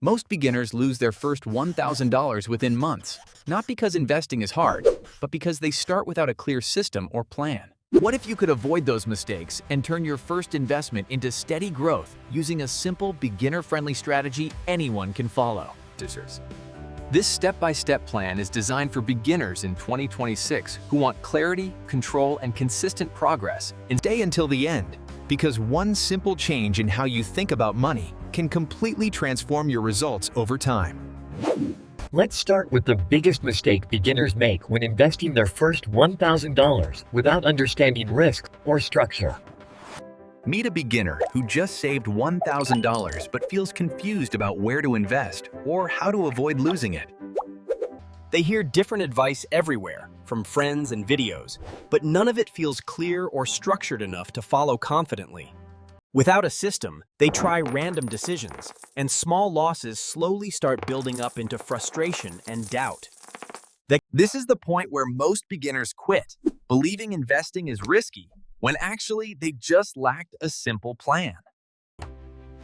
Most beginners lose their first $1,000 within months, not because investing is hard, but because they start without a clear system or plan. What if you could avoid those mistakes and turn your first investment into steady growth using a simple, beginner-friendly strategy anyone can follow? This step-by-step plan is designed for beginners in 2026 who want clarity, control, and consistent progress, and stay until the end. Because one simple change in how you think about money can completely transform your results over time. Let's start with the biggest mistake beginners make when investing their first $1,000 without understanding risk or structure. Meet a beginner who just saved $1,000 but feels confused about where to invest or how to avoid losing it. They hear different advice everywhere, from friends and videos, but none of it feels clear or structured enough to follow confidently. Without a system, they try random decisions, and small losses slowly start building up into frustration and doubt. This is the point where most beginners quit, believing investing is risky, when actually they just lacked a simple plan.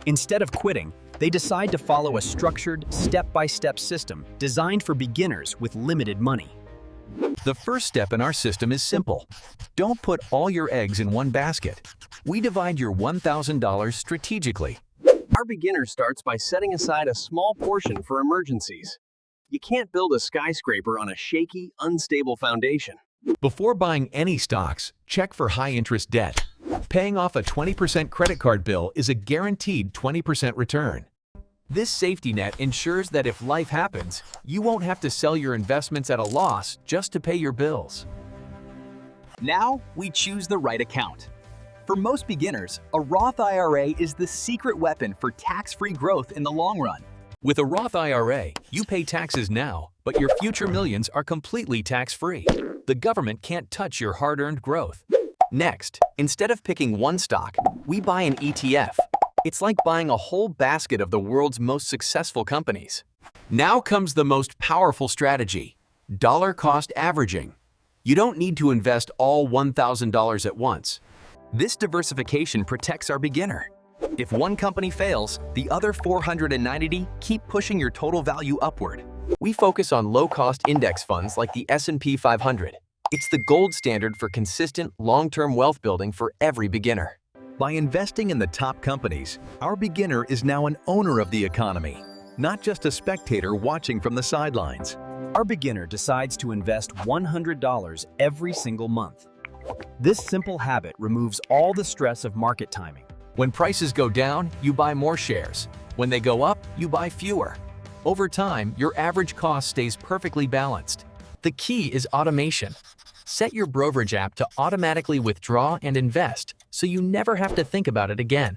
Instead of quitting, they decide to follow a structured, step-by-step system designed for beginners with limited money. The first step in our system is simple. Don't put all your eggs in one basket. We divide your $1,000 strategically. Our beginner starts by setting aside a small portion for emergencies. You can't build a skyscraper on a shaky, unstable foundation. Before buying any stocks, check for high-interest debt. Paying off a 20% credit card bill is a guaranteed 20% return. This safety net ensures that if life happens, you won't have to sell your investments at a loss just to pay your bills. Now, we choose the right account. For most beginners, a Roth IRA is the secret weapon for tax-free growth in the long run. With a Roth IRA, you pay taxes now, but your future millions are completely tax-free. The government can't touch your hard-earned growth. Next, instead of picking one stock, we buy an ETF. It's like buying a whole basket of the world's most successful companies. Now comes the most powerful strategy: dollar cost averaging. You don't need to invest all $1,000 at once. This diversification protects our beginner. If one company fails, the other 490 keep pushing your total value upward. We focus on low-cost index funds like the S&P 500. It's the gold standard for consistent, long-term wealth building for every beginner. By investing in the top companies, our beginner is now an owner of the economy, not just a spectator watching from the sidelines. Our beginner decides to invest $100 every single month. This simple habit removes all the stress of market timing. When prices go down, you buy more shares. When they go up, you buy fewer. Over time, your average cost stays perfectly balanced. The key is automation. Set your brokerage app to automatically withdraw and invest, so you never have to think about it again.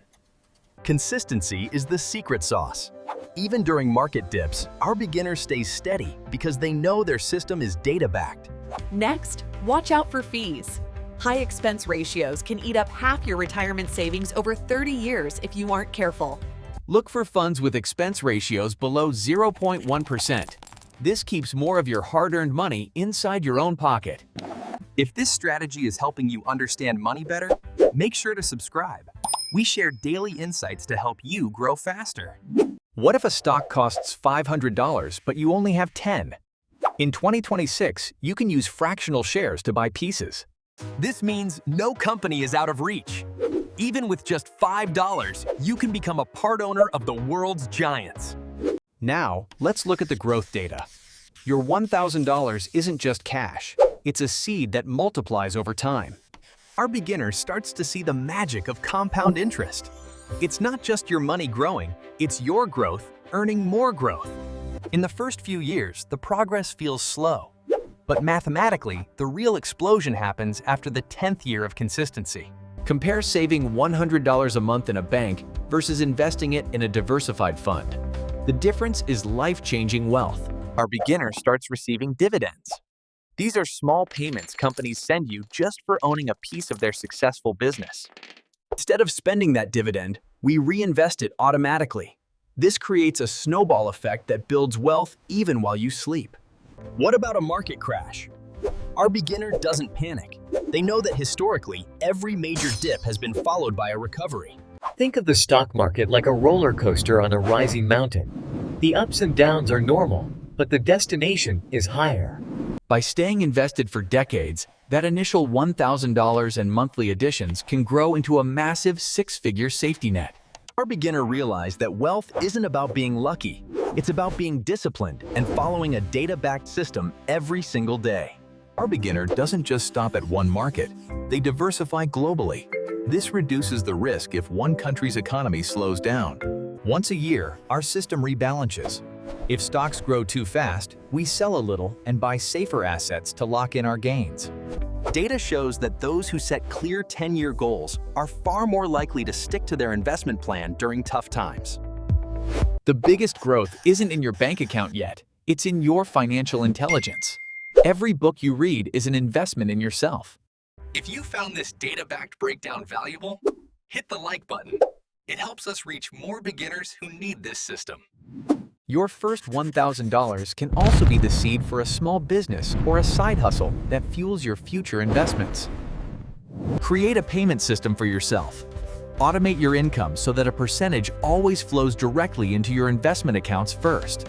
Consistency is the secret sauce. Even during market dips, our beginners stay steady because they know their system is data-backed. Next, watch out for fees. High expense ratios can eat up half your retirement savings over 30 years if you aren't careful. Look for funds with expense ratios below 0.1%. This keeps more of your hard-earned money inside your own pocket. If this strategy is helping you understand money better, make sure to subscribe. We share daily insights to help you grow faster. What if a stock costs $500 but you only have 10? In 2026, you can use fractional shares to buy pieces. This means no company is out of reach. Even with just $5, you can become a part owner of the world's giants. Now, let's look at the growth data. Your $1,000 isn't just cash. It's a seed that multiplies over time. Our beginner starts to see the magic of compound interest. It's not just your money growing, it's your growth earning more growth. In the first few years, the progress feels slow. But mathematically, the real explosion happens after the 10th year of consistency. Compare saving $100 a month in a bank versus investing it in a diversified fund. The difference is life-changing wealth. Our beginner starts receiving dividends. These are small payments companies send you just for owning a piece of their successful business. Instead of spending that dividend, we reinvest it automatically. This creates a snowball effect that builds wealth even while you sleep. What about a market crash? Our beginner doesn't panic. They know that historically, every major dip has been followed by a recovery. Think of the stock market like a roller coaster on a rising mountain. The ups and downs are normal, but the destination is higher. By staying invested for decades, that initial $1,000 and monthly additions can grow into a massive six-figure safety net. Our beginner realized that wealth isn't about being lucky. It's about being disciplined and following a data-backed system every single day. Our beginner doesn't just stop at one market. They diversify globally. This reduces the risk if one country's economy slows down. Once a year, our system rebalances. If stocks grow too fast, we sell a little and buy safer assets to lock in our gains. Data shows that those who set clear 10-year goals are far more likely to stick to their investment plan during tough times. The biggest growth isn't in your bank account yet. It's in your financial intelligence. Every book you read is an investment in yourself. If you found this data-backed breakdown valuable, hit the like button. It helps us reach more beginners who need this system. Your first $1,000 can also be the seed for a small business or a side hustle that fuels your future investments. Create a payment system for yourself. Automate your income so that a percentage always flows directly into your investment accounts first.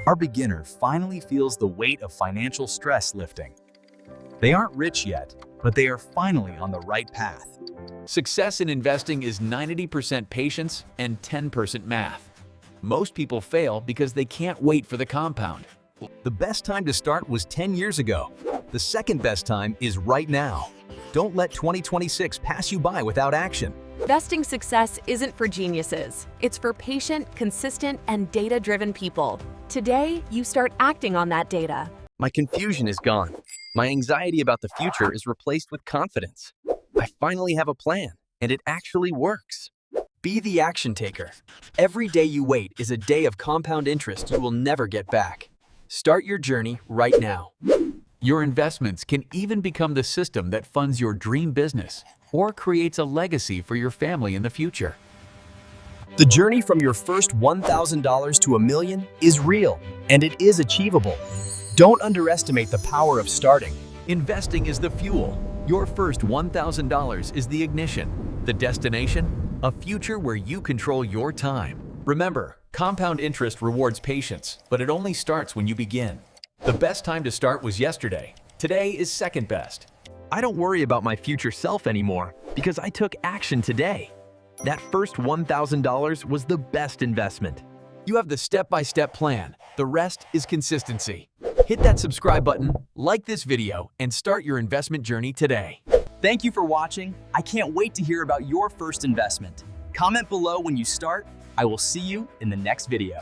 Our beginner finally feels the weight of financial stress lifting. They aren't rich yet, but they are finally on the right path. Success in investing is 90% patience and 10% math. Most people fail because they can't wait for the compound. The best time to start was 10 years ago. The second best time is right now. Don't let 2026 pass you by without action. Investing success isn't for geniuses. It's for patient, consistent, and data-driven people. Today, you start acting on that data. My confusion is gone. My anxiety about the future is replaced with confidence. I finally have a plan, and it actually works. Be the action taker. Every day you wait is a day of compound interest you will never get back. Start your journey right now. Your investments can even become the system that funds your dream business or creates a legacy for your family in the future. The journey from your first $1,000 to $1 million is real, and it is achievable. Don't underestimate the power of starting. Investing is the fuel. Your first $1,000 is the ignition. The destination? A future where you control your time. Remember, compound interest rewards patience, but it only starts when you begin. The best time to start was yesterday. Today is second best. I don't worry about my future self anymore because I took action today. That first $1,000 was the best investment. You have the step-by-step plan. The rest is consistency. Hit that subscribe button, like this video, and start your investment journey today. Thank you for watching. I can't wait to hear about your first investment. Comment below when you start. I will see you in the next video.